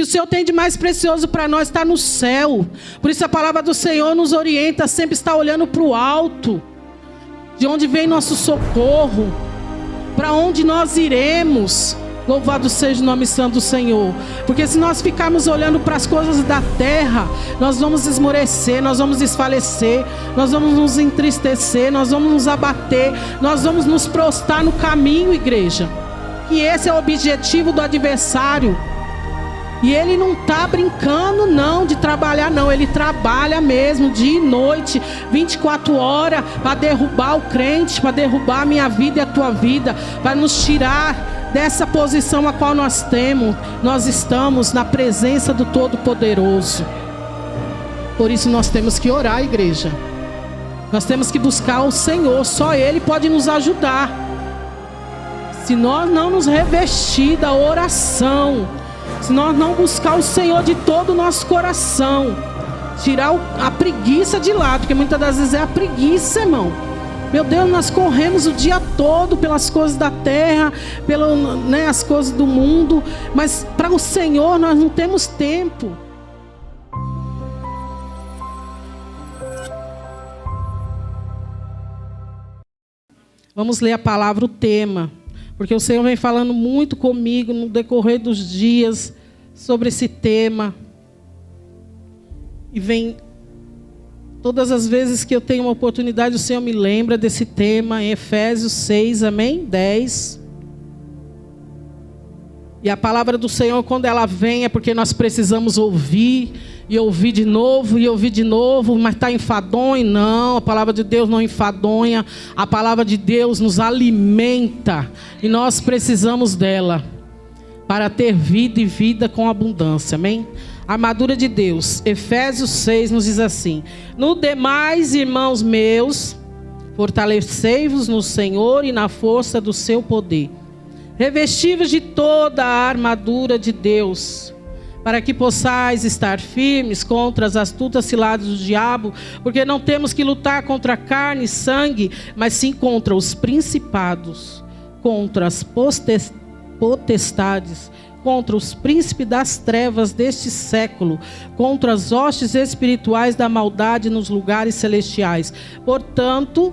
que o Senhor tem de mais precioso para nós está no céu. Por isso a palavra do Senhor nos orienta a sempre estar olhando para o alto, de onde vem nosso socorro, para onde nós iremos. Louvado seja o nome santo do Senhor. Porque se nós ficarmos olhando para as coisas da terra, nós vamos esmorecer, nós vamos desfalecer, nós vamos nos entristecer, nós vamos nos abater, nós vamos nos prostrar no caminho, igreja. E esse é o objetivo do adversário. E ele não está brincando não de trabalhar não. Ele trabalha mesmo dia e noite, 24 horas, para derrubar o crente, para derrubar a minha vida e a tua vida, para nos tirar dessa posição a qual nós temos. Nós estamos na presença do Todo-Poderoso. Por isso nós temos que orar, igreja. Nós temos que buscar o Senhor. Só Ele pode nos ajudar. Se nós não nos revestir da oração, se nós não buscar o Senhor de todo o nosso coração, tirar a preguiça de lado, porque muitas das vezes é a preguiça, irmão. Meu Deus, nós corremos o dia todo pelas coisas da terra, as coisas do mundo, mas para o Senhor nós não temos tempo. Vamos ler a palavra, o tema, porque o Senhor vem falando muito comigo no decorrer dos dias sobre esse tema. E vem, todas as vezes que eu tenho uma oportunidade, o Senhor me lembra desse tema, em Efésios 6, amém? 10. E a palavra do Senhor, quando ela vem, é porque nós precisamos ouvir, e ouvir de novo, e ouvir de novo, mas está enfadonho? Não, a palavra de Deus não enfadonha, a palavra de Deus nos alimenta, e nós precisamos dela, para ter vida e vida com abundância, amém? Armadura de Deus, Efésios 6 nos diz assim: no demais, irmãos meus, fortalecei-vos no Senhor e na força do seu poder. Revesti-vos de toda a armadura de Deus, para que possais estar firmes contra as astutas ciladas do diabo, porque não temos que lutar contra carne e sangue, mas sim contra os principados, contra as potestades, contra os príncipes das trevas deste século, contra as hostes espirituais da maldade nos lugares celestiais. Portanto,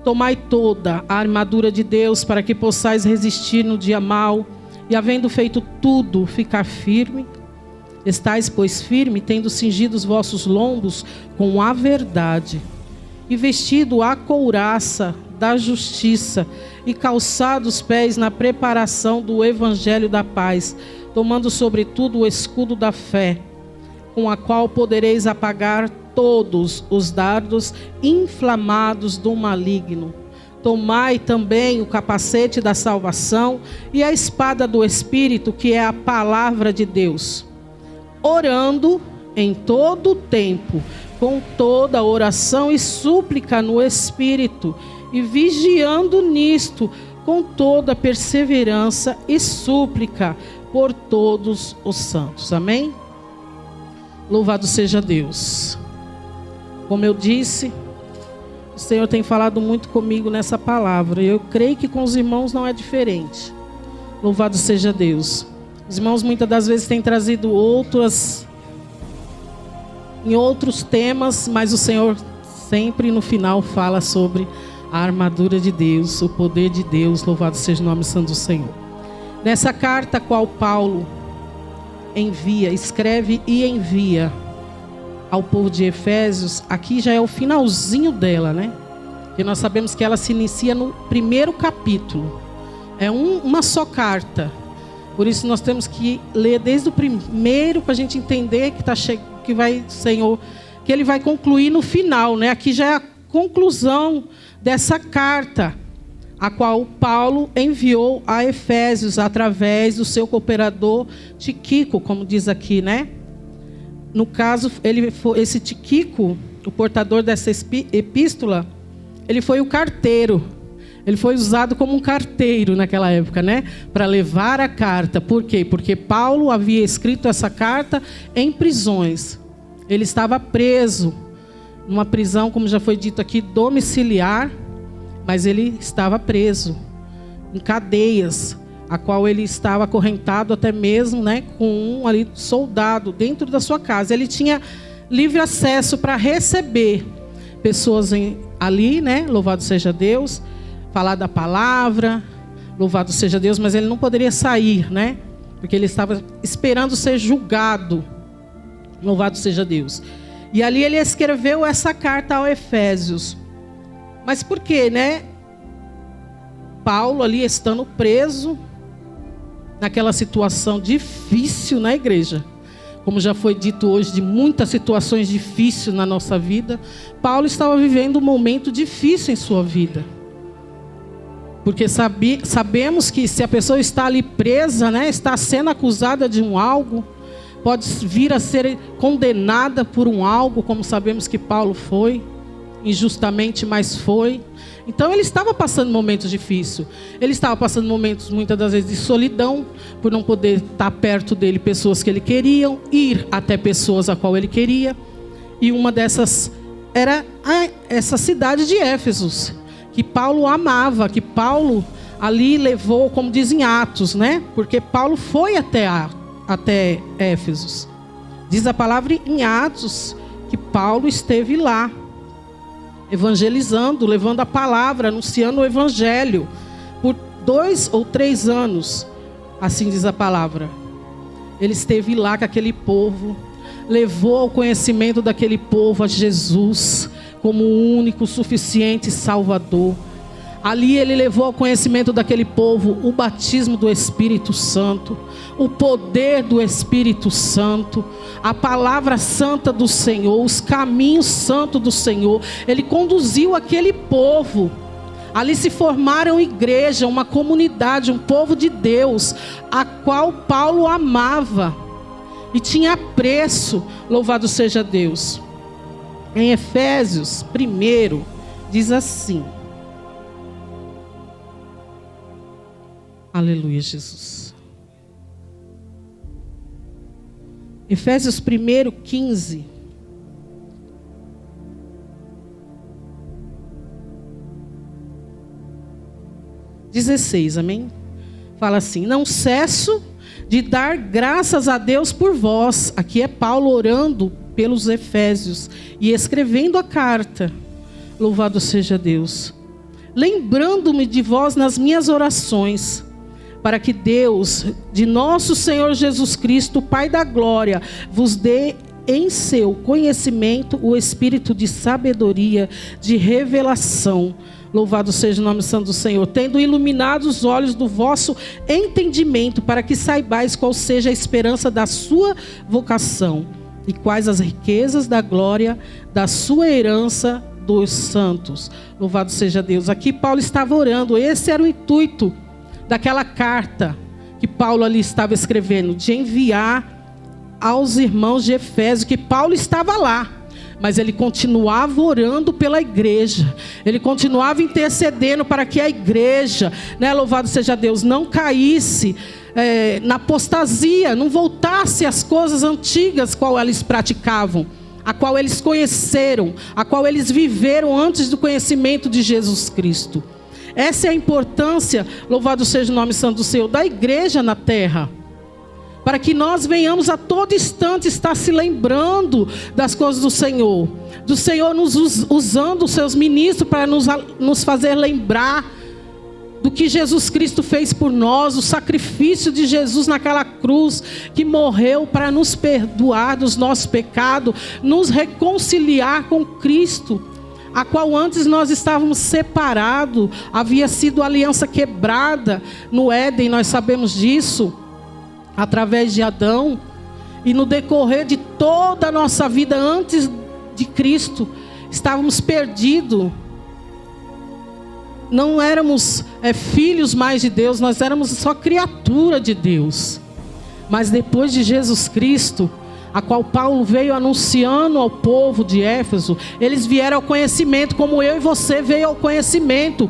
tomai toda a armadura de Deus, para que possais resistir no dia mau, e havendo feito tudo, ficar firme. Estais, pois, firme, tendo cingido os vossos lombos com a verdade, e vestido a couraça da justiça, e calçado os pés na preparação do evangelho da paz, tomando sobretudo o escudo da fé, com a qual podereis apagar todos os dardos inflamados do maligno. Tomai também o capacete da salvação e a espada do Espírito, que é a palavra de Deus, orando em todo o tempo, com toda oração e súplica no Espírito, e vigiando nisto, com toda perseverança e súplica por todos os santos. Amém? Louvado seja Deus. Como eu disse, o Senhor tem falado muito comigo nessa palavra. E eu creio que com os irmãos não é diferente. Louvado seja Deus. Os irmãos muitas das vezes têm trazido outros temas, mas o Senhor sempre no final fala sobre a armadura de Deus, o poder de Deus. Louvado seja o nome santo do Senhor. Nessa carta a qual Paulo escreve e envia ao povo de Efésios, aqui já é o finalzinho dela, né? Porque nós sabemos que ela se inicia no primeiro capítulo. É uma só carta. Por isso nós temos que ler desde o primeiro, para a gente entender que ele vai concluir no final, né? Aqui já é a conclusão dessa carta, a qual Paulo enviou a Efésios através do seu cooperador Tíquico, como diz aqui, né? No caso, esse Tíquico, o portador dessa epístola, ele foi o carteiro. Ele foi usado como um carteiro naquela época, né? Para levar a carta. Por quê? Porque Paulo havia escrito essa carta em prisões. Ele estava preso, numa prisão, como já foi dito aqui, domiciliar, mas ele estava preso, em cadeias. a qual ele estava acorrentado até mesmo, né, com um ali soldado dentro da sua casa. Ele tinha livre acesso para receber pessoas ali, né, louvado seja Deus, falar da palavra, louvado seja Deus, mas ele não poderia sair, né, porque ele estava esperando ser julgado, louvado seja Deus. E ali ele escreveu essa carta aos Efésios. Mas por quê, né? Paulo ali estando preso, naquela situação difícil na igreja, como já foi dito hoje, de muitas situações difíceis na nossa vida, Paulo estava vivendo um momento difícil em sua vida. Porque sabemos que se a pessoa está ali presa, né, está sendo acusada de um algo, pode vir a ser condenada por um algo, como sabemos que Paulo foi, injustamente, mas foi. Então ele estava passando momentos difíceis. Ele estava passando momentos muitas das vezes de solidão, por não poder estar perto dele pessoas que ele queria, ir até pessoas a qual ele queria. E uma dessas era essa cidade de Éfeso, que Paulo amava, que Paulo ali levou, como dizem Atos, né? Porque Paulo foi até Éfeso. Diz a palavra em Atos que Paulo esteve lá, evangelizando, levando a palavra, anunciando o evangelho, por 2 ou 3 anos, assim diz a palavra. Ele esteve lá com aquele povo, levou ao conhecimento daquele povo a Jesus, como o único, suficiente Salvador. Ali ele levou ao conhecimento daquele povo o batismo do Espírito Santo, o poder do Espírito Santo, a palavra santa do Senhor, os caminhos santos do Senhor. Ele conduziu aquele povo. Ali se formaram igreja, uma comunidade, um povo de Deus, a qual Paulo amava e tinha apreço, louvado seja Deus. Em Efésios 1, diz assim. Aleluia, Jesus. Efésios 1:15. Amém? Fala assim: não cesso de dar graças a Deus por vós. Aqui é Paulo orando pelos Efésios e escrevendo a carta. Louvado seja Deus. Lembrando-me de vós nas minhas orações, para que Deus, de nosso Senhor Jesus Cristo, Pai da glória, vos dê em seu conhecimento o espírito de sabedoria, de revelação. Louvado seja o nome santo do Senhor, tendo iluminado os olhos do vosso entendimento, para que saibais qual seja a esperança da sua vocação, e quais as riquezas da glória da sua herança dos santos. Louvado seja Deus. Aqui Paulo estava orando, esse era o intuito daquela carta que Paulo ali estava escrevendo, de enviar aos irmãos de Efésio, que Paulo estava lá, mas ele continuava orando pela igreja, ele continuava intercedendo para que a igreja, né, louvado seja Deus, não caísse na apostasia, não voltasse às coisas antigas qual eles praticavam, a qual eles conheceram, a qual eles viveram antes do conhecimento de Jesus Cristo. Essa é a importância, louvado seja o nome santo do Senhor, da igreja na terra. Para que nós venhamos a todo instante estar se lembrando das coisas do Senhor nos usando os seus ministros para nos fazer lembrar do que Jesus Cristo fez por nós, o sacrifício de Jesus naquela cruz, que morreu para nos perdoar dos nossos pecados, nos reconciliar com Cristo, a qual antes nós estávamos separados, havia sido a aliança quebrada no Éden, nós sabemos disso, através de Adão, e no decorrer de toda a nossa vida antes de Cristo, estávamos perdidos, não éramos filhos mais de Deus, nós éramos só criatura de Deus. Mas depois de Jesus Cristo, a qual Paulo veio anunciando ao povo de Éfeso, eles vieram ao conhecimento, como eu e você veio ao conhecimento,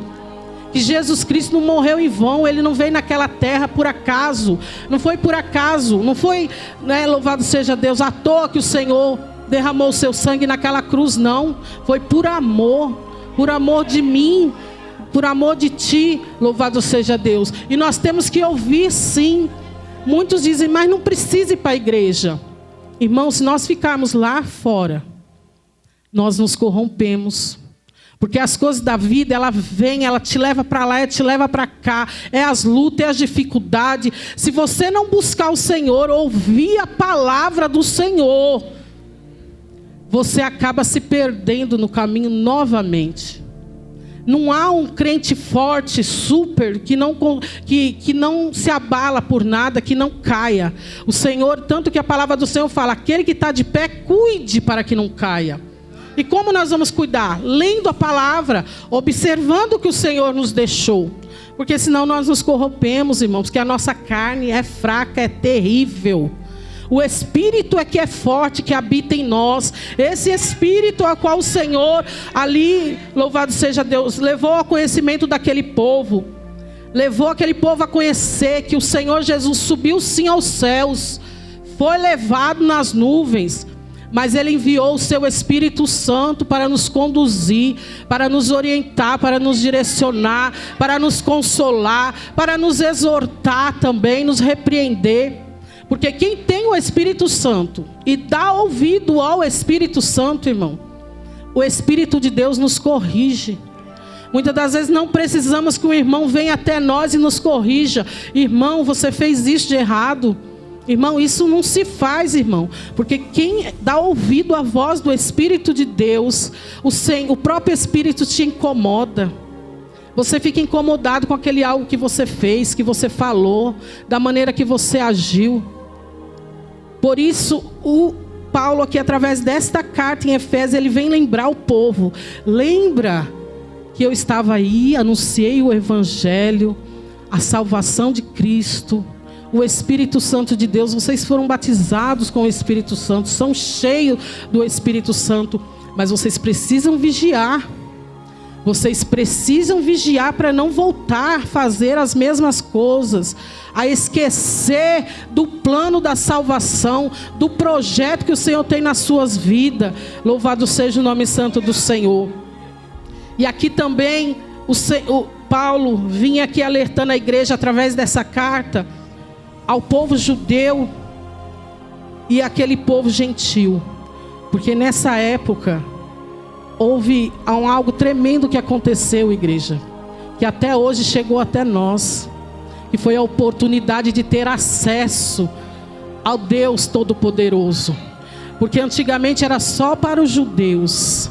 que Jesus Cristo não morreu em vão, ele não veio naquela terra por acaso, não foi por acaso, não foi, né, louvado seja Deus, à toa que o Senhor derramou o seu sangue naquela cruz, não, foi por amor de mim, por amor de ti, louvado seja Deus. E nós temos que ouvir sim. Muitos dizem, mas não precisa ir para a igreja. Irmão, se nós ficarmos lá fora, nós nos corrompemos. Porque as coisas da vida, ela vem, ela te leva para lá, ela te leva para cá. É as lutas, é as dificuldades. Se você não buscar o Senhor, ouvir a palavra do Senhor, você acaba se perdendo no caminho novamente. Não há um crente forte, super, que não se abala por nada, que não caia. O Senhor, tanto que a palavra do Senhor fala, aquele que está de pé, cuide para que não caia. E como nós vamos cuidar? Lendo a palavra, observando o que o Senhor nos deixou. Porque senão nós nos corrompemos, irmãos, porque a nossa carne é fraca, é terrível. O Espírito é que é forte, que habita em nós. Esse Espírito a qual o Senhor ali, louvado seja Deus, levou ao conhecimento daquele povo. Levou aquele povo a conhecer que o Senhor Jesus subiu sim aos céus. Foi levado nas nuvens. Mas Ele enviou o seu Espírito Santo para nos conduzir, para nos orientar, para nos direcionar, para nos consolar, para nos exortar também, nos repreender. Porque quem tem o Espírito Santo e dá ouvido ao Espírito Santo, irmão, o Espírito de Deus nos corrige. Muitas das vezes não precisamos que o irmão venha até nós e nos corrija. Irmão, você fez isso de errado. Irmão, isso não se faz, irmão. Porque quem dá ouvido à voz do Espírito de Deus, o próprio Espírito te incomoda. Você fica incomodado com aquele algo que você fez, que você falou, da maneira que você agiu. Por isso, o Paulo aqui, através desta carta em Efésios, ele vem lembrar o povo. Lembra que eu estava aí, anunciei o Evangelho, a salvação de Cristo, o Espírito Santo de Deus. Vocês foram batizados com o Espírito Santo, são cheios do Espírito Santo, mas vocês precisam vigiar. Vocês precisam vigiar para não voltar a fazer as mesmas coisas, a esquecer do plano da salvação, do projeto que o Senhor tem nas suas vidas. Louvado seja o nome santo do Senhor. E aqui também o Paulo vinha aqui alertando a igreja através dessa carta ao povo judeu e aquele povo gentil, porque nessa época houve algo tremendo que aconteceu, igreja, que até hoje chegou até nós, que foi a oportunidade de ter acesso ao Deus Todo-Poderoso. Porque antigamente era só para os judeus,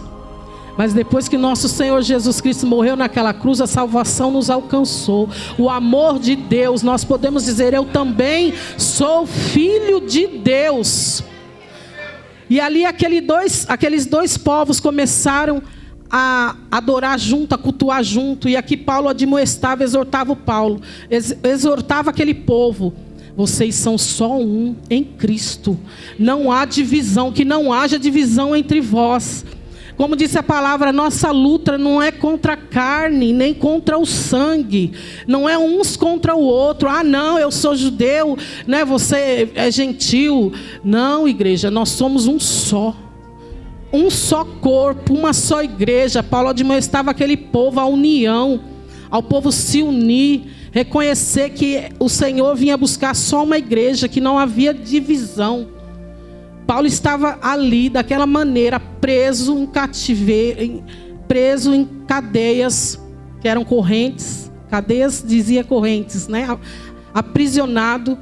mas depois que nosso Senhor Jesus Cristo morreu naquela cruz, a salvação nos alcançou. O amor de Deus, nós podemos dizer, eu também sou filho de Deus. E ali aqueles dois povos começaram a adorar junto, a cultuar junto. E aqui Paulo admoestava, exortava exortava aquele povo. Vocês são só um em Cristo. Não há divisão, que não haja divisão entre vós. Como disse a palavra, nossa luta não é contra a carne, nem contra o sangue. Não é uns contra o outro. Ah, não, eu sou judeu, né? Você é gentil. Não, igreja, nós somos um só. Um só corpo, uma só igreja. Paulo admoestava aquele povo, a união. Ao povo se unir, reconhecer que o Senhor vinha buscar só uma igreja, que não havia divisão. Paulo estava ali, daquela maneira, preso em cativeiro, preso em cadeias, que eram correntes. Cadeias dizia correntes, né? Aprisionado.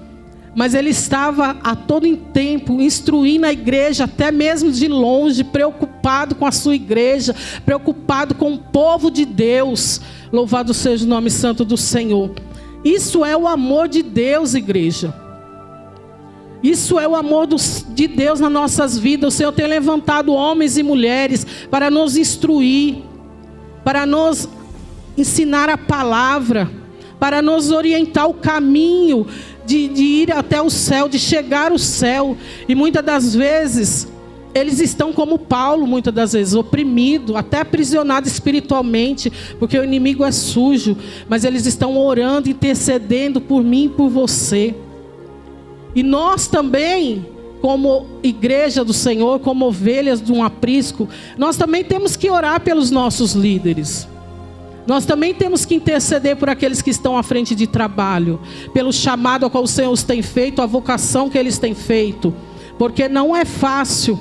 Mas ele estava a todo tempo instruindo a igreja, até mesmo de longe, preocupado com a sua igreja, preocupado com o povo de Deus. Louvado seja o nome santo do Senhor. Isso é o amor de Deus, igreja. Isso é o amor de Deus nas nossas vidas. O Senhor tem levantado homens e mulheres para nos instruir, para nos ensinar a palavra, para nos orientar o caminho de ir até o céu, de chegar ao céu. E muitas das vezes eles estão como Paulo, muitas das vezes oprimidos, até aprisionados espiritualmente, porque o inimigo é sujo, mas eles estão orando, intercedendo por mim e por você. E nós também, como igreja do Senhor, como ovelhas de um aprisco, nós também temos que orar pelos nossos líderes. Nós também temos que interceder por aqueles que estão à frente de trabalho, pelo chamado ao qual o Senhor os tem feito, a vocação que eles têm feito, porque não é fácil.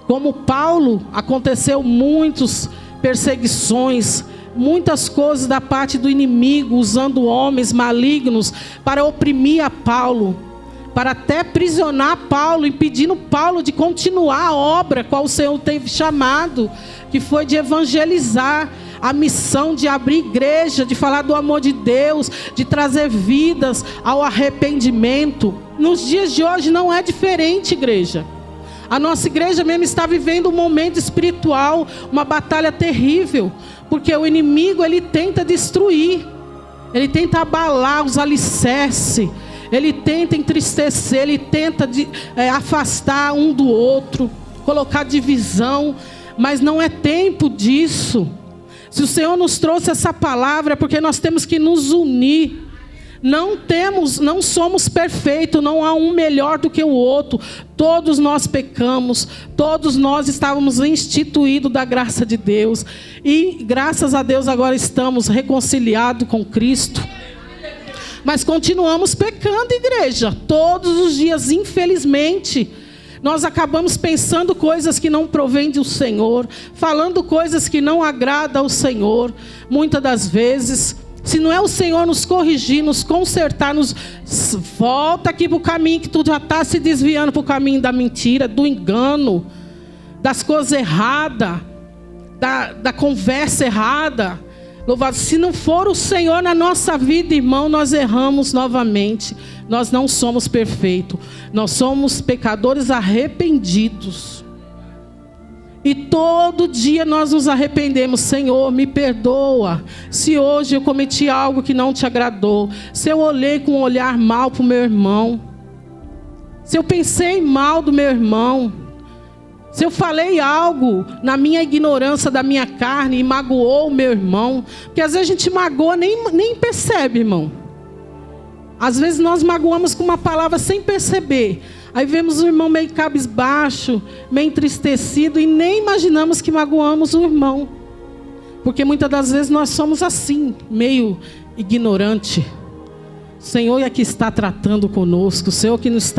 Como Paulo, aconteceu muitas perseguições, muitas coisas da parte do inimigo, usando homens malignos para oprimir a Paulo, para até aprisionar Paulo, impedindo Paulo de continuar a obra qual o Senhor teve chamado, que foi de evangelizar, a missão de abrir igreja, de falar do amor de Deus, de trazer vidas ao arrependimento. Nos dias de hoje não é diferente, igreja. A nossa igreja mesmo está vivendo um momento espiritual, uma batalha terrível, porque o inimigo, ele tenta destruir, ele tenta abalar os alicerces, ele tenta entristecer, ele tenta afastar um do outro, colocar divisão, mas não é tempo disso. Se o Senhor nos trouxe essa palavra, é porque nós temos que nos unir. Não somos perfeitos, não há um melhor do que o outro. Todos nós pecamos, todos nós estávamos instituídos da graça de Deus. E graças a Deus agora estamos reconciliados com Cristo. Mas continuamos pecando, igreja, todos os dias, infelizmente. Nós acabamos pensando coisas que não provêm do Senhor, falando coisas que não agradam ao Senhor. Muitas das vezes, se não é o Senhor nos corrigir, nos consertar, volta aqui para o caminho, que tu já está se desviando para o caminho da mentira, do engano, das coisas erradas, da conversa errada. Louvado, se não for o Senhor na nossa vida, irmão, nós erramos novamente. Nós não somos perfeitos. Nós somos pecadores arrependidos. E todo dia nós nos arrependemos. Senhor, me perdoa. Se hoje eu cometi algo que não te agradou. Se eu olhei com um olhar mal para o meu irmão. Se eu pensei mal do meu irmão. Se eu falei algo na minha ignorância da minha carne e magoou o meu irmão. Porque às vezes a gente magoa, nem percebe, irmão. Às vezes nós magoamos com uma palavra sem perceber. Aí vemos o irmão meio cabisbaixo, meio entristecido e nem imaginamos que magoamos o irmão. Porque muitas das vezes nós somos assim, meio ignorante. O Senhor é que está tratando conosco. O Senhor que nos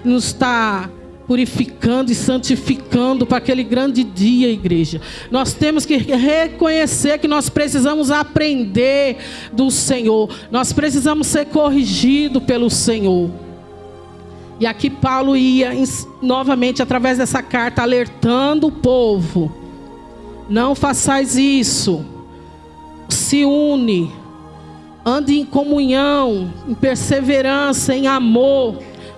está purificando e santificando para aquele grande dia, igreja. Nós temos que reconhecer que nós precisamos aprender do Senhor. Nós precisamos ser corrigidos pelo Senhor. E aqui Paulo ia novamente através dessa carta alertando o povo. Não façais isso. Se une. Ande em comunhão, em perseverança, em amor.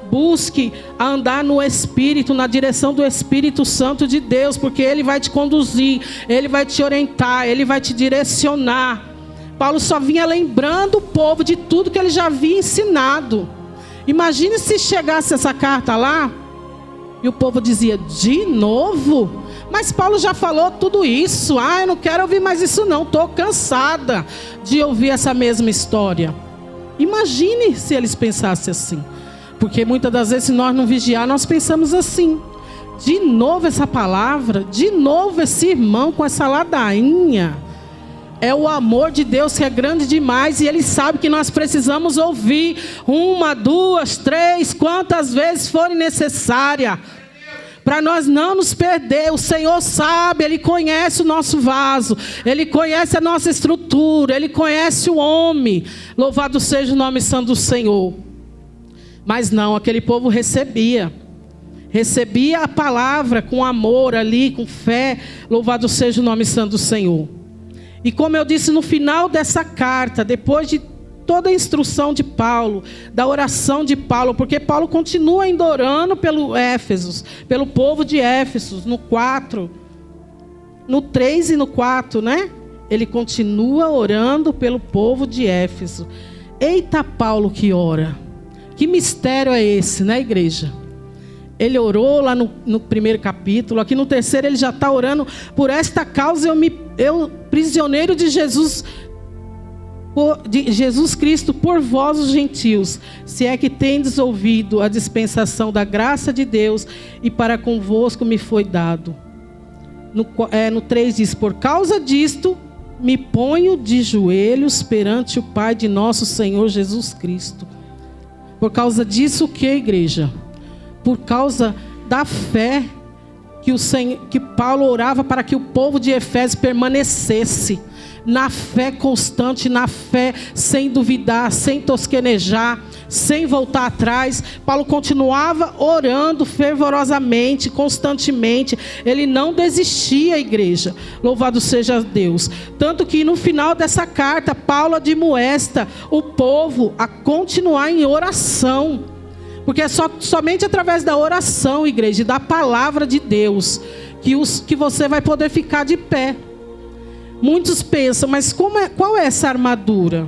Busque andar no Espírito, na direção do Espírito Santo de Deus, porque Ele vai te conduzir, Ele vai te orientar, Ele vai te direcionar. Paulo só vinha lembrando o povo de tudo que ele já havia ensinado. Imagine se chegasse essa carta lá, e o povo dizia, de novo? Mas Paulo já falou tudo isso, eu não quero ouvir mais isso não, estou cansada de ouvir essa mesma história. Imagine se eles pensassem assim. Porque muitas das vezes, se nós não vigiar, nós pensamos assim. De novo essa palavra, de novo esse irmão com essa ladainha. É o amor de Deus que é grande demais e Ele sabe que nós precisamos ouvir 1, 2, 3, quantas vezes forem necessárias. Para nós não nos perder. O Senhor sabe, Ele conhece o nosso vaso, Ele conhece a nossa estrutura, Ele conhece o homem. Louvado seja o nome santo do Senhor. Mas não, aquele povo recebia a palavra com amor ali, com fé. Louvado seja o nome santo do Senhor. E como eu disse no final dessa carta, depois de toda a instrução de Paulo, da oração de Paulo, porque Paulo continua ainda orando pelo povo de Éfeso, no 4, no 3 e no 4, né? Ele continua orando pelo povo de Éfeso. Eita, Paulo que ora. Que mistério é esse, né, igreja? Ele orou lá no primeiro capítulo. Aqui no terceiro ele já está orando. Por esta causa eu prisioneiro de Jesus Cristo, por vós os gentios, se é que tendes ouvido a dispensação da graça de Deus, e para convosco me foi dado. No 3 diz, por causa disto, me ponho de joelhos perante o Pai de nosso Senhor Jesus Cristo. Por causa disso, o que, igreja? Por causa da fé que Paulo orava para que o povo de Efésios permanecesse na fé constante, na fé sem duvidar, sem tosquenejar, sem voltar atrás. Paulo continuava orando fervorosamente, constantemente. Ele não desistia, igreja. Louvado seja Deus. Tanto que no final dessa carta, Paulo admoesta o povo a continuar em oração. Porque é somente através da oração, igreja, e da palavra de Deus, que você vai poder ficar de pé. Muitos pensam, mas qual é essa armadura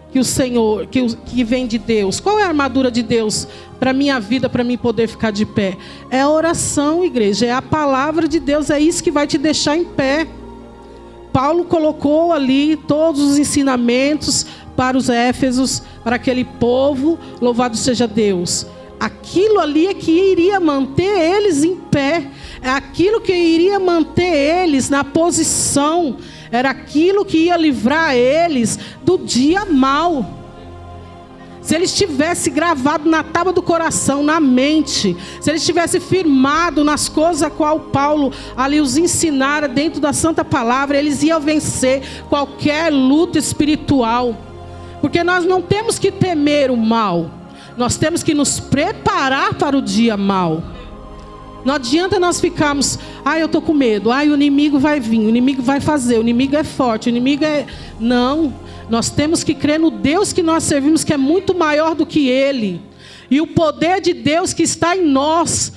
que o Senhor, que vem de Deus? Qual é a armadura de Deus para a minha vida, para mim poder ficar de pé? É a oração, igreja, é a palavra de Deus, é isso que vai te deixar em pé. Paulo colocou ali todos os ensinamentos para os Éfesos, para aquele povo, louvado seja Deus. Aquilo ali é que iria manter eles em pé, é aquilo que iria manter eles na posição, era aquilo que ia livrar eles do dia mau. Se eles tivessem gravado na tábua do coração, na mente, se eles tivessem firmado nas coisas a qual Paulo ali os ensinara dentro da santa palavra, eles iam vencer qualquer luta espiritual. Porque nós não temos que temer o mal, nós temos que nos preparar para o dia mau. Não adianta nós ficarmos, eu estou com medo, o inimigo vai vir, o inimigo vai fazer, o inimigo é forte, o inimigo é... Não, nós temos que crer no Deus que nós servimos, que é muito maior do que Ele. E o poder de Deus que está em nós,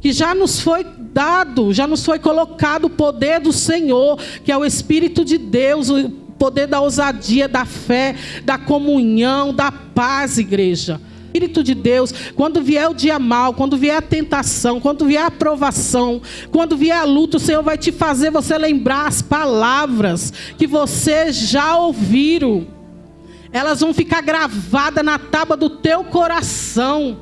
que já nos foi dado, já nos foi colocado o poder do Senhor, que é o Espírito de Deus, o poder da ousadia, da fé, da comunhão, da paz, igreja. Espírito de Deus, quando vier o dia mau, quando vier a tentação, quando vier a provação, quando vier a luta, o Senhor vai te fazer você lembrar as palavras que você já ouviram. Elas vão ficar gravadas na tábua do teu coração.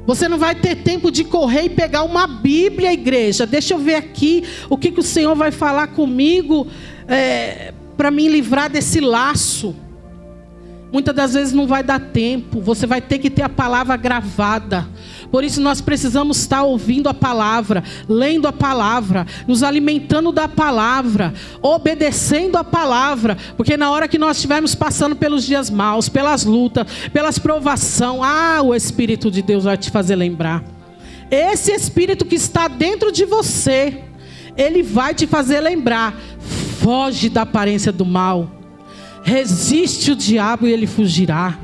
Você não vai ter tempo de correr e pegar uma Bíblia, igreja. Deixa eu ver aqui o que o Senhor vai falar comigo para me livrar desse laço. Muitas das vezes não vai dar tempo. Você vai ter que ter a palavra gravada. Por isso nós precisamos estar ouvindo a palavra, lendo a palavra, nos alimentando da palavra, obedecendo a palavra. Porque na hora que nós estivermos passando pelos dias maus, pelas lutas, pelas provações, o Espírito de Deus vai te fazer lembrar. Esse Espírito que está dentro de você, ele vai te fazer lembrar. Foge da aparência do mal. Resiste o diabo e ele fugirá.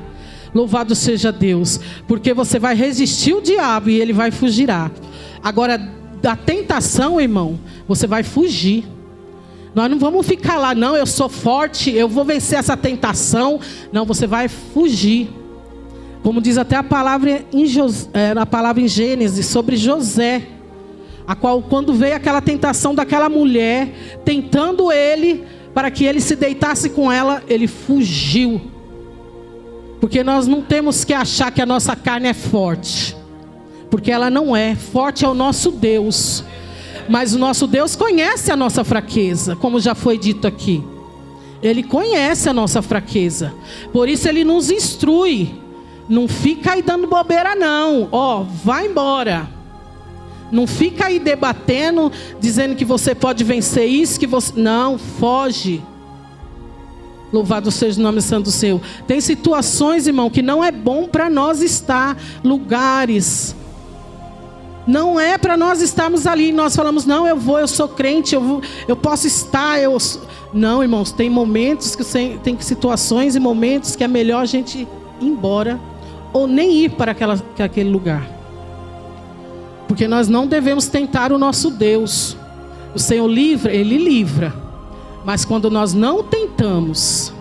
Louvado seja Deus. Porque você vai resistir o diabo e ele vai fugirá. Agora, da tentação, irmão, você vai fugir. Nós não vamos ficar lá, não, eu sou forte, eu vou vencer essa tentação. Não, você vai fugir. Como diz até a palavra em Gênesis sobre José, a qual, quando veio aquela tentação daquela mulher tentando ele para que ele se deitasse com ela, ele fugiu. Porque nós não temos que achar que a nossa carne é forte, porque ela não é. Forte é o nosso Deus, mas o nosso Deus conhece a nossa fraqueza, como já foi dito aqui. Ele conhece a nossa fraqueza, por isso ele nos instrui. Não fica aí dando bobeira não, vai embora. Não fica aí debatendo, dizendo que você pode vencer isso, que você... Não, foge. Louvado seja o nome santo do Senhor. Tem situações, irmão, que não é bom para nós estar. Lugares. Não é para nós estarmos ali. Nós falamos, não, eu sou crente, eu posso estar. Não, irmãos, tem momentos tem situações e momentos que é melhor a gente ir embora. Ou nem ir para aquele lugar. Porque nós não devemos tentar o nosso Deus. O Senhor livra, Ele livra. Mas quando nós não tentamos,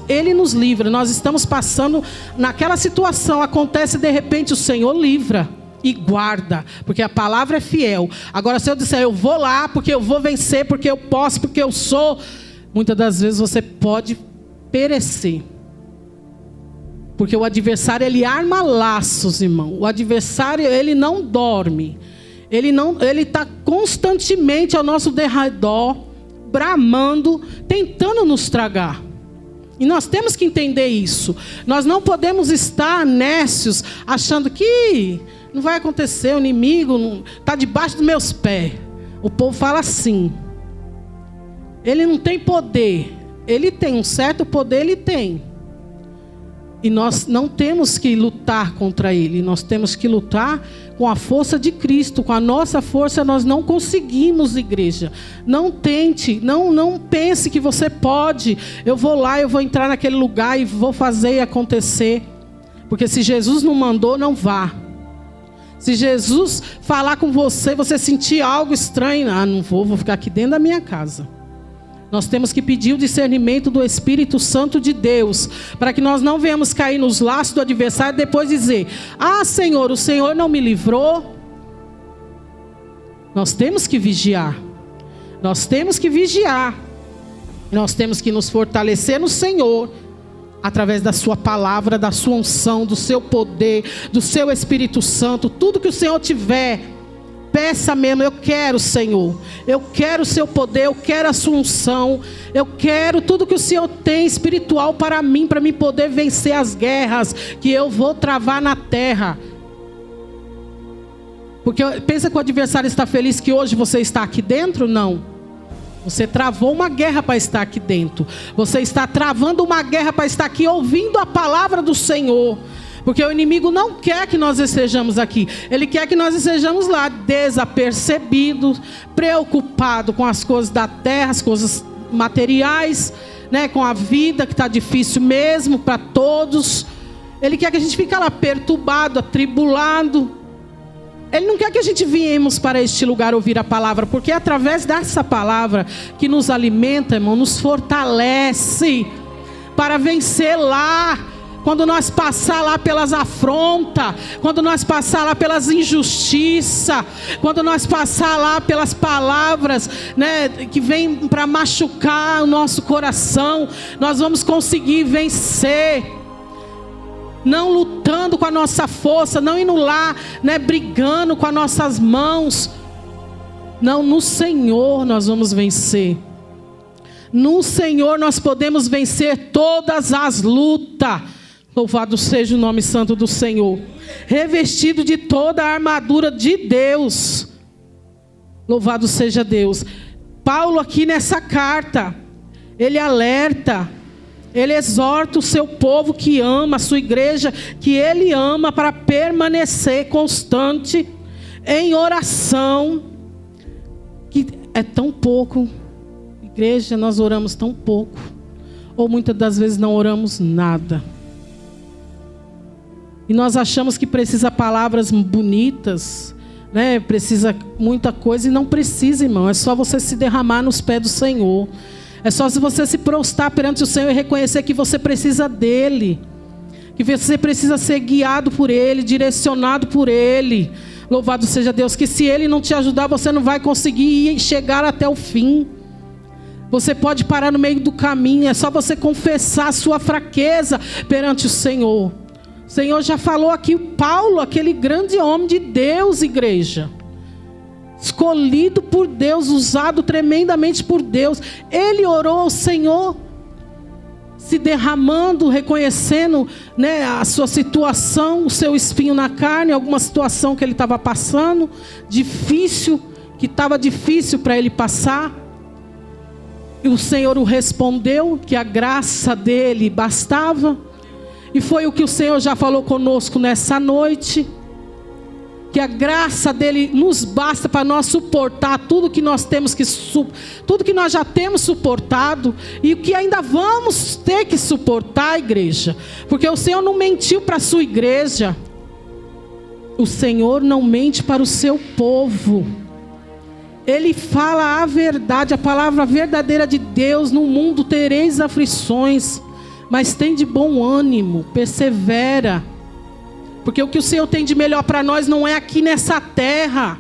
Ele nos livra. Nós estamos passando naquela situação, acontece de repente, o Senhor livra e guarda. Porque a palavra é fiel. Agora se eu disser, eu vou lá porque eu vou vencer, porque eu posso, porque eu sou, muitas das vezes você pode perecer. Porque o adversário, ele arma laços, irmão. O adversário, ele não dorme. Ele está constantemente ao nosso derredor, bramando, tentando nos tragar. E nós temos que entender isso. Nós não podemos estar nécios, achando que não vai acontecer, o inimigo está debaixo dos meus pés. O povo fala assim. Ele não tem poder. Ele tem um certo poder, ele tem. E nós não temos que lutar contra ele. Nós temos que lutar com a força de Cristo. Com a nossa força nós não conseguimos, igreja. Não tente, não pense que você pode. Eu vou lá, eu vou entrar naquele lugar e vou fazer e acontecer. Porque se Jesus não mandou, não vá. Se Jesus falar com você, você sentir algo estranho, não vou ficar aqui dentro da minha casa. Nós temos que pedir o discernimento do Espírito Santo de Deus, para que nós não venhamos cair nos laços do adversário e depois dizer: Senhor, o Senhor não me livrou. Nós temos que vigiar. Nós temos que vigiar. Nós temos que nos fortalecer no Senhor, através da sua palavra, da sua unção, do seu poder, do seu Espírito Santo. Tudo que o Senhor tiver, peça mesmo: eu quero, Senhor, eu quero o seu poder, eu quero a sua unção, eu quero tudo que o Senhor tem espiritual para mim poder vencer as guerras que eu vou travar na terra. Porque pensa que o adversário está feliz que hoje você está aqui dentro? Não. Você travou uma guerra para estar aqui dentro. Você está travando uma guerra para estar aqui ouvindo a palavra do Senhor. Porque o inimigo não quer que nós estejamos aqui. Ele quer que nós estejamos lá, desapercebidos, preocupados com as coisas da terra, as coisas materiais, né, com a vida que está difícil mesmo para todos. Ele quer que a gente fique lá perturbado, atribulado. Ele não quer que a gente viemos para este lugar ouvir a palavra, porque é através dessa palavra que nos alimenta, irmão, nos fortalece para vencer lá. Quando nós passar lá pelas afrontas, quando nós passar lá pelas injustiças, quando nós passar lá pelas palavras, né, que vêm para machucar o nosso coração, nós vamos conseguir vencer. Não lutando com a nossa força, não indo lá, né, brigando com as nossas mãos. Não, no Senhor nós vamos vencer. No Senhor nós podemos vencer todas as lutas. Louvado seja o nome santo do Senhor. Revestido de toda a armadura de Deus. Louvado seja Deus. Paulo aqui nessa carta, ele alerta, ele exorta o seu povo que ama, a sua igreja que ele ama, para permanecer constante em oração. Que é tão pouco, igreja, nós oramos tão pouco, ou muitas das vezes não oramos nada. E nós achamos que precisa palavras bonitas, né? Precisa muita coisa, e não precisa, irmão. É só você se derramar nos pés do Senhor. É só se você se prostrar perante o Senhor e reconhecer que você precisa dEle. Que você precisa ser guiado por Ele, direcionado por Ele. Louvado seja Deus, que se Ele não te ajudar, você não vai conseguir chegar até o fim. Você pode parar no meio do caminho. É só você confessar a sua fraqueza perante o Senhor. O Senhor já falou aqui, Paulo, aquele grande homem de Deus, igreja. Escolhido por Deus, usado tremendamente por Deus. Ele orou ao Senhor, se derramando, reconhecendo, né, a sua situação, o seu espinho na carne, alguma situação que ele estava passando, difícil, que estava difícil para ele passar. E o Senhor o respondeu, que a graça dele bastava. E foi o que o Senhor já falou conosco nessa noite. Que a graça dele nos basta para nós suportar tudo que nós temos que tudo que nós já temos suportado e o que ainda vamos ter que suportar, igreja. Porque o Senhor não mentiu para a sua igreja. O Senhor não mente para o seu povo. Ele fala a verdade, a palavra verdadeira de Deus. No mundo tereis aflições, mas tem de bom ânimo, persevera. Porque o que o Senhor tem de melhor para nós não é aqui nessa terra.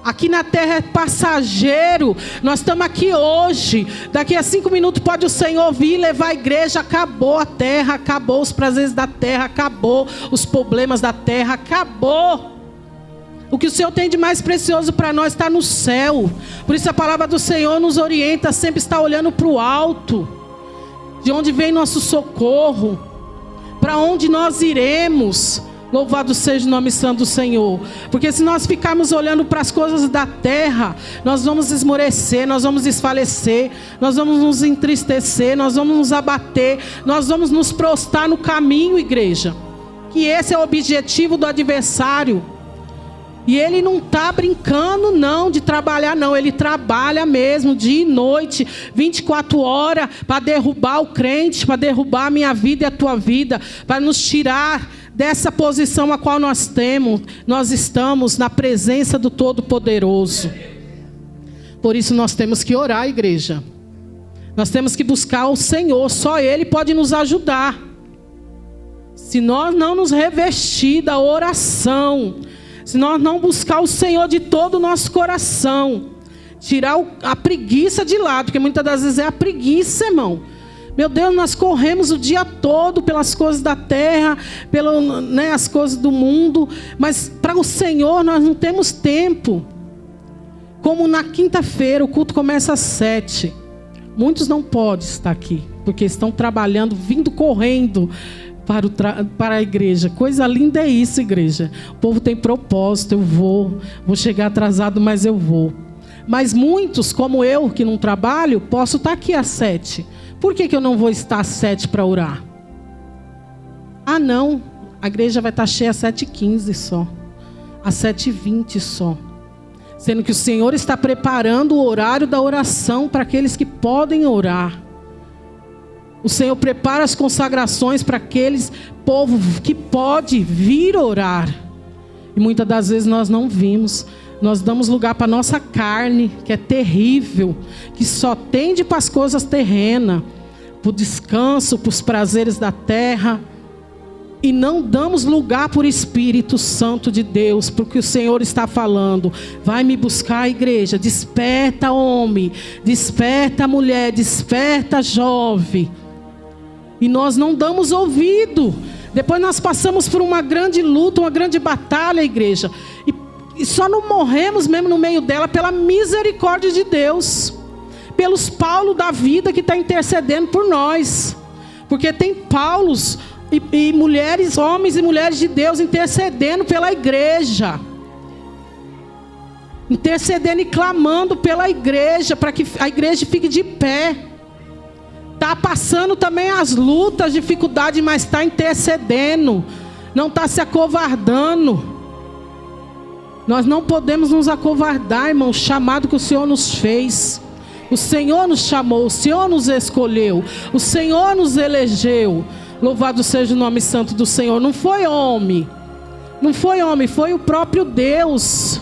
Aqui na terra é passageiro. Nós estamos aqui hoje. Daqui a 5 minutos pode o Senhor vir e levar a igreja. Acabou a terra, acabou os prazeres da terra, acabou os problemas da terra, acabou. O que o Senhor tem de mais precioso para nós está no céu. Por isso a palavra do Senhor nos orienta sempre a estar olhando para o alto, de onde vem nosso socorro, para onde nós iremos. Louvado seja o nome santo do Senhor. Porque se nós ficarmos olhando para as coisas da terra, nós vamos esmorecer, nós vamos desfalecer, nós vamos nos entristecer, nós vamos nos abater, nós vamos nos prostrar no caminho, igreja. Que esse é o objetivo do adversário. E ele não está brincando não de trabalhar não. Ele trabalha mesmo dia e noite, 24 horas, para derrubar o crente, para derrubar a minha vida e a tua vida, para nos tirar dessa posição a qual nós estamos na presença do Todo-Poderoso. Por isso nós temos que orar, igreja. Nós temos que buscar o Senhor, só Ele pode nos ajudar. Se nós não nos revestir da oração, se nós não buscar o Senhor de todo o nosso coração, tirar a preguiça de lado, porque muitas das vezes é a preguiça, irmão. Meu Deus, nós corremos o dia todo pelas coisas da terra, as coisas do mundo, mas para o Senhor nós não temos tempo. Como na quinta-feira, o culto começa às 7. Muitos não podem estar aqui, porque estão trabalhando, vindo correndo para a igreja. Coisa linda é isso, igreja. O povo tem propósito, eu vou chegar atrasado, mas eu vou. Mas muitos, como eu, que não trabalho, posso estar aqui às 7. Por que eu não vou estar às 7 para orar? Ah, não. A igreja vai estar cheia às 7h15 só. Às 7h20 só. Sendo que o Senhor está preparando o horário da oração para aqueles que podem orar. O Senhor prepara as consagrações para aqueles povo que pode vir orar. E muitas das vezes nós não vimos. Nós damos lugar para a nossa carne, que é terrível, que só tende para as coisas terrenas, para o descanso, para os prazeres da terra. E não damos lugar para o Espírito Santo de Deus, porque o Senhor está falando. Vai me buscar, igreja. Desperta, homem. Desperta, mulher. Desperta, jovem. E nós não damos ouvido. Depois nós passamos por uma grande luta, uma grande batalha, igreja. E só não morremos mesmo no meio dela pela misericórdia de Deus. Pelos Paulo da vida que está intercedendo por nós. Porque tem Paulos e mulheres, homens e mulheres de Deus intercedendo pela igreja. Intercedendo e clamando pela igreja, para que a igreja fique de pé. Está passando também as lutas, dificuldades, mas está intercedendo. Não está se acovardando. Nós não podemos nos acovardar, irmão, o chamado que o Senhor nos fez. O Senhor nos chamou, o Senhor nos escolheu, o Senhor nos elegeu. Louvado seja o nome santo do Senhor. Não foi homem, não foi homem, foi o próprio Deus.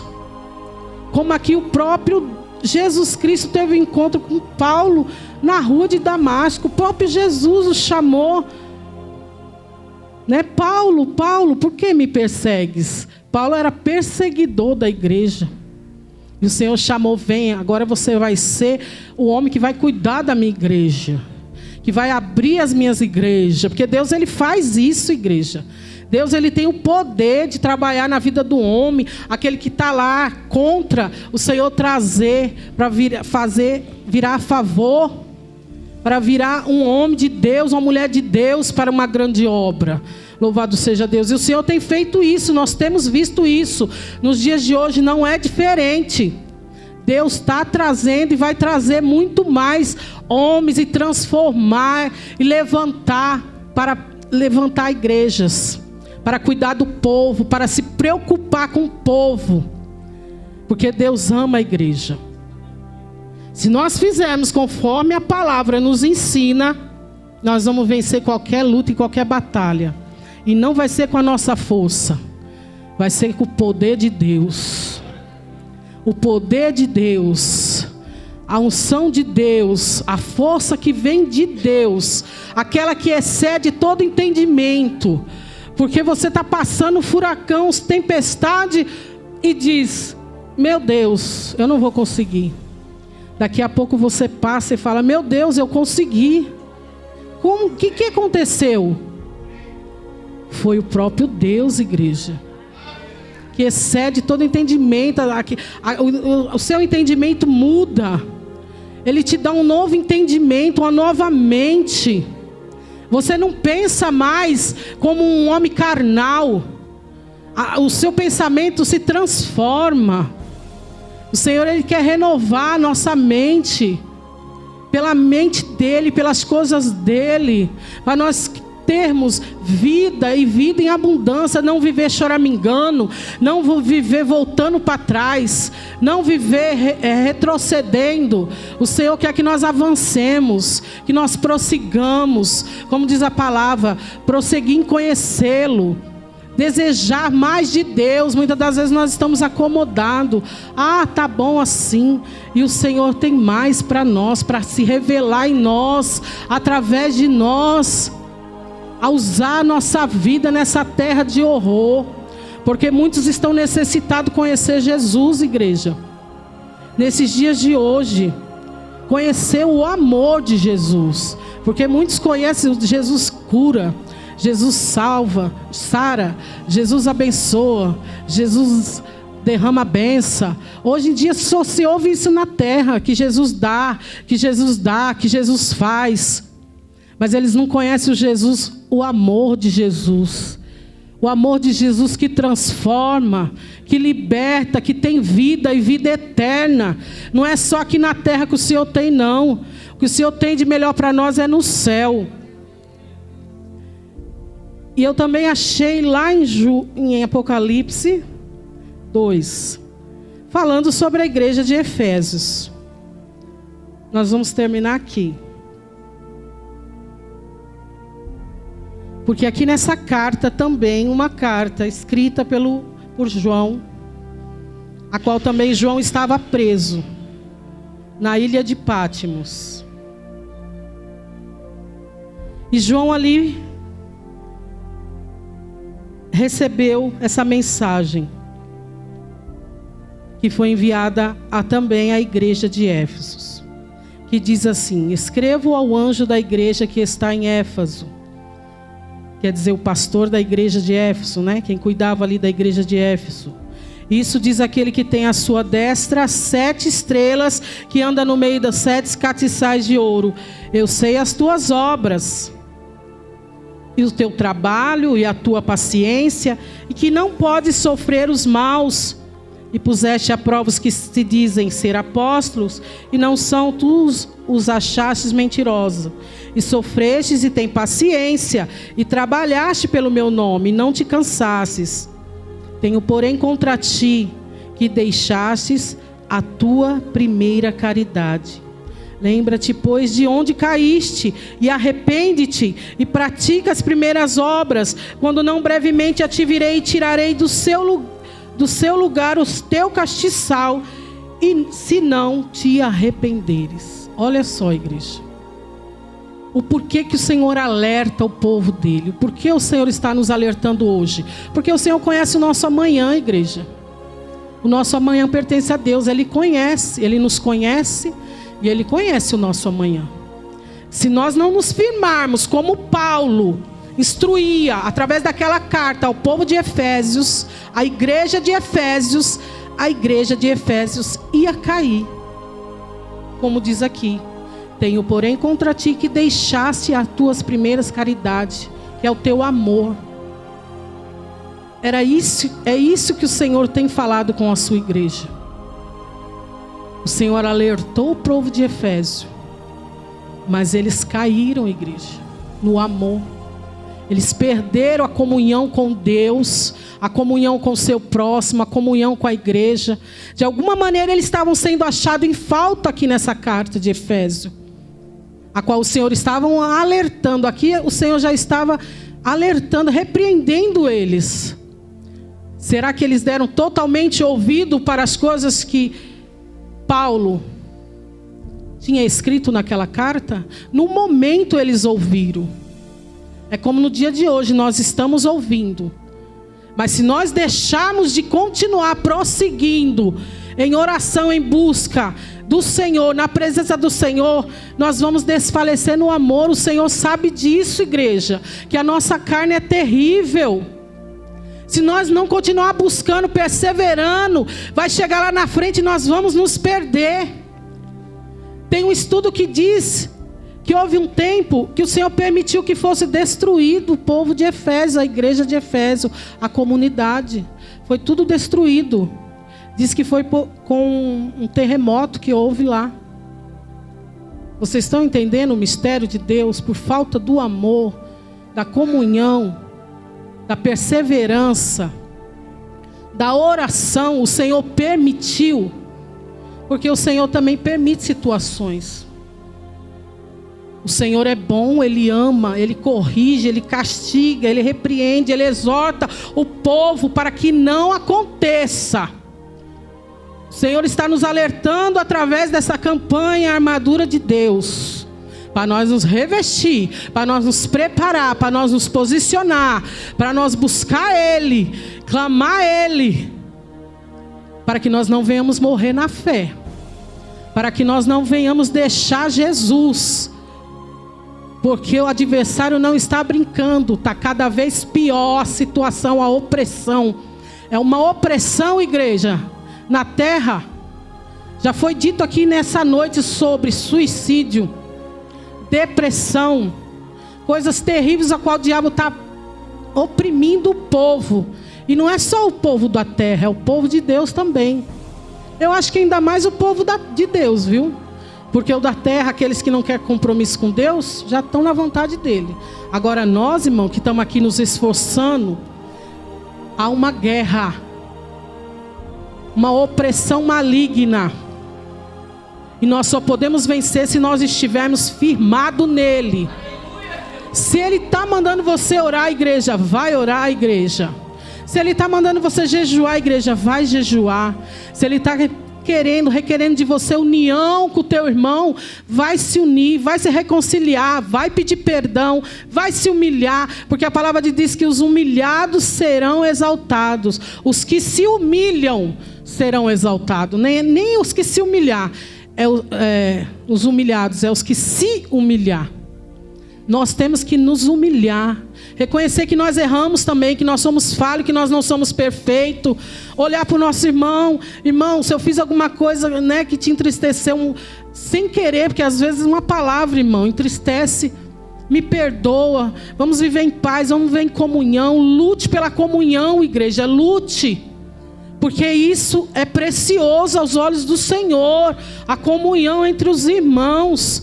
Como aqui o próprio Jesus Cristo teve um encontro com Paulo na rua de Damasco. O próprio Jesus o chamou, né? Paulo, por que me persegues? Paulo era perseguidor da igreja. E o Senhor chamou, vem, agora você vai ser o homem que vai cuidar da minha igreja. Que vai abrir as minhas igrejas. Porque Deus, Ele faz isso, igreja. Deus, Ele tem o poder de trabalhar na vida do homem. Aquele que está lá contra, o Senhor trazer para virar a favor. Para virar um homem de Deus, uma mulher de Deus para uma grande obra. Louvado seja Deus. E o Senhor tem feito isso, nós temos visto isso. Nos dias de hoje não é diferente. Deus está trazendo e vai trazer muito mais homens e transformar e levantar, para levantar igrejas, para cuidar do povo, para se preocupar com o povo. Porque Deus ama a igreja. Se nós fizermos conforme a palavra nos ensina, nós vamos vencer qualquer luta e qualquer batalha. E não vai ser com a nossa força, vai ser com o poder de Deus. O poder de Deus, a unção de Deus, a força que vem de Deus, aquela que excede todo entendimento. Porque você está passando furacão, tempestade e diz, meu Deus, eu não vou conseguir. Daqui a pouco você passa e fala, meu Deus, eu consegui. O que aconteceu? Foi o próprio Deus, igreja. que excede todo entendimento. O seu entendimento muda. Ele te dá um novo entendimento, uma nova mente. Você não pensa mais como um homem carnal. O seu pensamento se transforma. O Senhor, Ele quer renovar a nossa mente. Pela mente dEle, pelas coisas dEle. Para nós termos vida e vida em abundância, não viver choramingando, não viver voltando para trás, não viver retrocedendo. O Senhor quer que nós avancemos, que nós prossigamos, como diz a palavra, prosseguir em conhecê-lo, desejar mais de Deus. Muitas das vezes nós estamos acomodados. Tá bom assim. E o Senhor tem mais para nós, para se revelar em nós, através de nós, a usar a nossa vida nessa terra de horror. Porque muitos estão necessitados de conhecer Jesus, igreja. Nesses dias de hoje, conhecer o amor de Jesus. Porque muitos conhecem Jesus cura, Jesus salva, sara, Jesus abençoa, Jesus derrama a bênção. Hoje em dia só se ouve isso na terra, que Jesus dá, que Jesus faz. Mas eles não conhecem o Jesus, o amor de Jesus. O amor de Jesus que transforma, que liberta, que tem vida e vida eterna. Não é só aqui na terra que o Senhor tem, não. O que o Senhor tem de melhor para nós é no céu. E eu também achei lá em Apocalipse 2, falando sobre a igreja de Efésios. Nós vamos terminar aqui. Porque aqui nessa carta também, uma carta escrita por João, a qual também João estava preso na ilha de Pátimos. E João ali recebeu essa mensagem que foi enviada também à igreja de Éfeso, que diz assim: escrevo ao anjo da igreja que está em Éfeso. Quer dizer, o pastor da igreja de Éfeso, né? Quem cuidava ali da igreja de Éfeso. Isso diz aquele que tem à sua destra 7 estrelas, que anda no meio das 7 castiçais de ouro. Eu sei as tuas obras, e o teu trabalho, e a tua paciência, e que não podes sofrer os maus, e puseste a prova os que se dizem ser apóstolos, e não são, tu os achastes mentirosos. E sofrestes e tem paciência, e trabalhaste pelo meu nome, e não te cansastes. Tenho, porém, contra ti, que deixastes a tua primeira caridade. Lembra-te, pois, de onde caíste, e arrepende-te, e pratica as primeiras obras, quando não brevemente a te virei e tirarei do seu lugar o teu castiçal, e se não te arrependeres. Olha só, igreja, o porquê que o Senhor alerta o povo dele, o porquê o Senhor está nos alertando hoje, porque o Senhor conhece o nosso amanhã, igreja. O nosso amanhã pertence a Deus, Ele conhece, Ele nos conhece, e Ele conhece o nosso amanhã. Se nós não nos firmarmos como Paulo instruía, através daquela carta ao povo de Efésios, a igreja de Efésios ia cair. Como diz aqui: tenho, porém, contra ti que deixaste as tuas primeiras caridades, que é o teu amor. É isso que o Senhor tem falado com a sua igreja. O Senhor alertou o povo de Efésio, mas eles caíram, igreja, no amor. Eles perderam a comunhão com Deus, a comunhão com o seu próximo, a comunhão com a igreja. De alguma maneira eles estavam sendo achados em falta aqui nessa carta de Efésio, a qual o Senhor estava alertando. Aqui o Senhor já estava alertando, repreendendo eles. Será que eles deram totalmente ouvido para as coisas que Paulo tinha escrito naquela carta? No momento eles ouviram. É como no dia de hoje nós estamos ouvindo. Mas se nós deixarmos de continuar prosseguindo em oração, em busca do Senhor, na presença do Senhor, nós vamos desfalecer no amor. O Senhor sabe disso, igreja, que a nossa carne é terrível. Se nós não continuar buscando, perseverando, vai chegar lá na frente e nós vamos nos perder. Tem um estudo que diz que houve um tempo que o Senhor permitiu que fosse destruído o povo de Éfeso, a igreja de Éfeso, a comunidade. Foi tudo destruído. Diz que foi com um terremoto que houve lá. Vocês estão entendendo o mistério de Deus? Por falta do amor, da comunhão, da perseverança, da oração, o Senhor permitiu. Porque o Senhor também permite situações. O Senhor é bom, Ele ama, Ele corrige, Ele castiga, Ele repreende, Ele exorta o povo para que não aconteça. O Senhor está nos alertando através dessa campanha, a armadura de Deus, para nós nos revestir, para nós nos preparar, para nós nos posicionar, para nós buscar Ele, clamar Ele, para que nós não venhamos morrer na fé, para que nós não venhamos deixar Jesus, porque o adversário não está brincando, está cada vez pior a situação, a opressão. É uma opressão, igreja, na terra. Já foi dito aqui nessa noite sobre suicídio, depressão, coisas terríveis a qual o diabo está oprimindo o povo. E não é só o povo da terra, é o povo de Deus também. Eu acho que ainda mais o povo de Deus, viu? Porque o da terra, aqueles que não querem compromisso com Deus, já estão na vontade dele. Agora nós, irmão, que estamos aqui nos esforçando, há uma guerra, uma opressão maligna. E nós só podemos vencer se nós estivermos firmados nele. Se ele está mandando você orar, igreja, vai orar, igreja. Se ele está mandando você jejuar, igreja, vai jejuar. Se ele está requerendo de você união com o teu irmão, vai se unir, vai se reconciliar, vai pedir perdão, vai se humilhar, porque a palavra diz que os humilhados serão exaltados. Os que se humilham serão exaltados. Nem os que se humilhar, os humilhados, é os que se humilhar. Nós temos que nos humilhar, reconhecer que nós erramos também, que nós somos falhos, que nós não somos perfeitos. Olhar para o nosso irmão, se eu fiz alguma coisa, né, que te entristeceu, sem querer, porque às vezes uma palavra, irmão, entristece, me perdoa. Vamos viver em paz, vamos viver em comunhão. Lute pela comunhão, igreja, lute, porque isso é precioso aos olhos do Senhor, a comunhão entre os irmãos.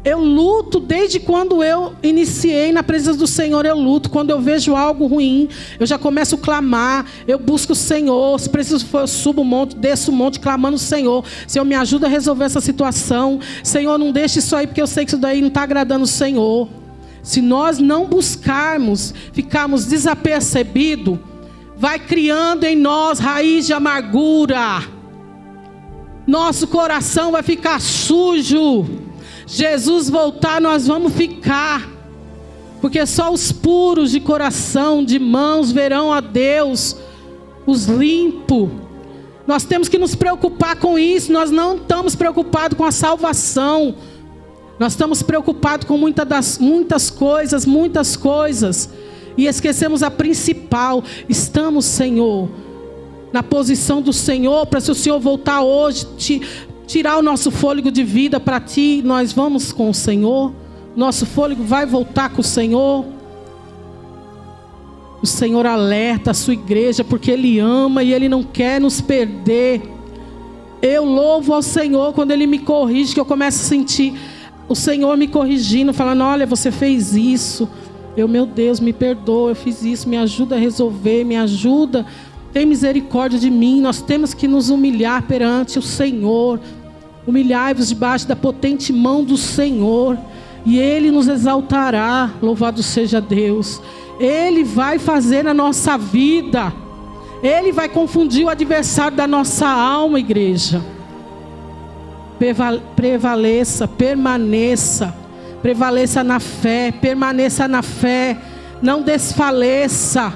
Eu luto desde quando eu iniciei na presença do Senhor. Eu luto quando eu vejo algo ruim, eu já começo a clamar, eu busco o Senhor. Se preciso for, eu subo o monte, desço o monte, clamando o Senhor. Senhor, me ajuda a resolver essa situação. Senhor, não deixe isso aí, porque eu sei que isso daí não está agradando o Senhor. Se nós não buscarmos, ficarmos desapercebidos, vai criando em nós raiz de amargura. Nosso coração vai ficar sujo. Jesus voltar, nós vamos ficar, porque só os puros de coração, de mãos, verão a Deus, os limpos. Nós temos que nos preocupar com isso. Nós não estamos preocupados com a salvação, nós estamos preocupados com muitas coisas, e esquecemos a principal. Estamos, Senhor, na posição do Senhor, para se o Senhor voltar hoje, tirar o nosso fôlego de vida para ti, nós vamos com o Senhor. Nosso fôlego vai voltar com o Senhor. O Senhor alerta a sua igreja, porque Ele ama e Ele não quer nos perder. Eu louvo ao Senhor quando Ele me corrige, que eu começo a sentir o Senhor me corrigindo, falando: olha, você fez isso. Meu Deus, me perdoa, eu fiz isso, me ajuda a resolver, me ajuda, tem misericórdia de mim. Nós temos que nos humilhar perante o Senhor. Humilhai-vos debaixo da potente mão do Senhor, e Ele nos exaltará. Louvado seja Deus. Ele vai fazer na nossa vida, Ele vai confundir o adversário da nossa alma, igreja. Prevaleça, prevaleça na fé, permaneça na fé, não desfaleça.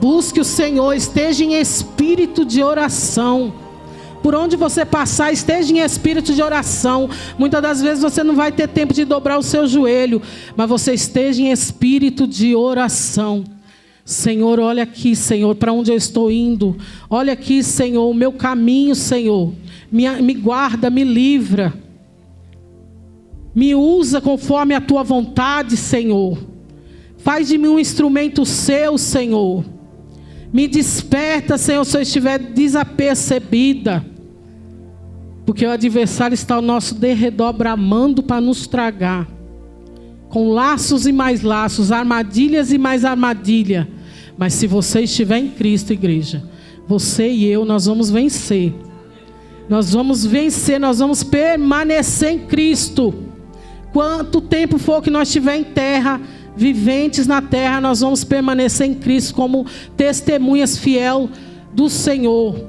Busque o Senhor, esteja em espírito de oração. Por onde você passar, esteja em espírito de oração. Muitas das vezes você não vai ter tempo de dobrar o seu joelho, mas você esteja em espírito de oração. Senhor, olha aqui, Senhor, para onde eu estou indo. Olha aqui, Senhor, o meu caminho, Senhor. Me guarda, me livra. Me usa conforme a tua vontade, Senhor. Faz de mim um instrumento seu, Senhor. Me desperta, Senhor, se eu estiver desapercebida. Porque o adversário está ao nosso derredor, bramando para nos tragar. Com laços e mais laços, armadilhas e mais armadilha. Mas se você estiver em Cristo, igreja, você e eu, nós vamos vencer. Nós vamos vencer, nós vamos permanecer em Cristo. Quanto tempo for que nós estiver em terra, viventes na terra, nós vamos permanecer em Cristo como testemunhas fiel do Senhor.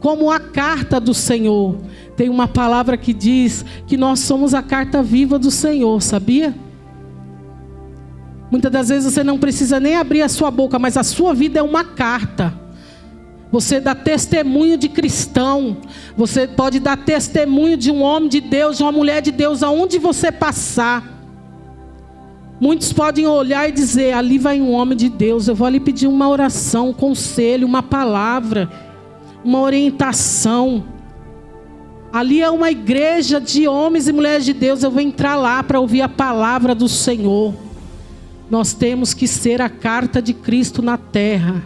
Como a carta do Senhor. Tem uma palavra que diz que nós somos a carta viva do Senhor, sabia? Muitas das vezes você não precisa nem abrir a sua boca, mas a sua vida é uma carta. Você dá testemunho de cristão. Você pode dar testemunho de um homem de Deus, de uma mulher de Deus, aonde você passar. Muitos podem olhar e dizer, ali vai um homem de Deus, eu vou ali pedir uma oração, um conselho, uma palavra, uma orientação. Ali é uma igreja de homens e mulheres de Deus, eu vou entrar lá para ouvir a palavra do Senhor. Nós temos que ser a carta de Cristo na terra,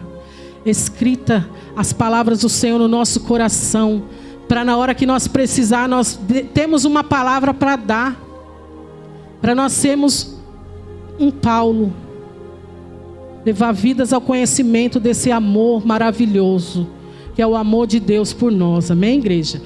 escrita as palavras do Senhor no nosso coração, para na hora que nós precisar, nós temos uma palavra para dar, para nós sermos um Paulo, levar vidas ao conhecimento desse amor maravilhoso, que é o amor de Deus por nós, amém, igreja?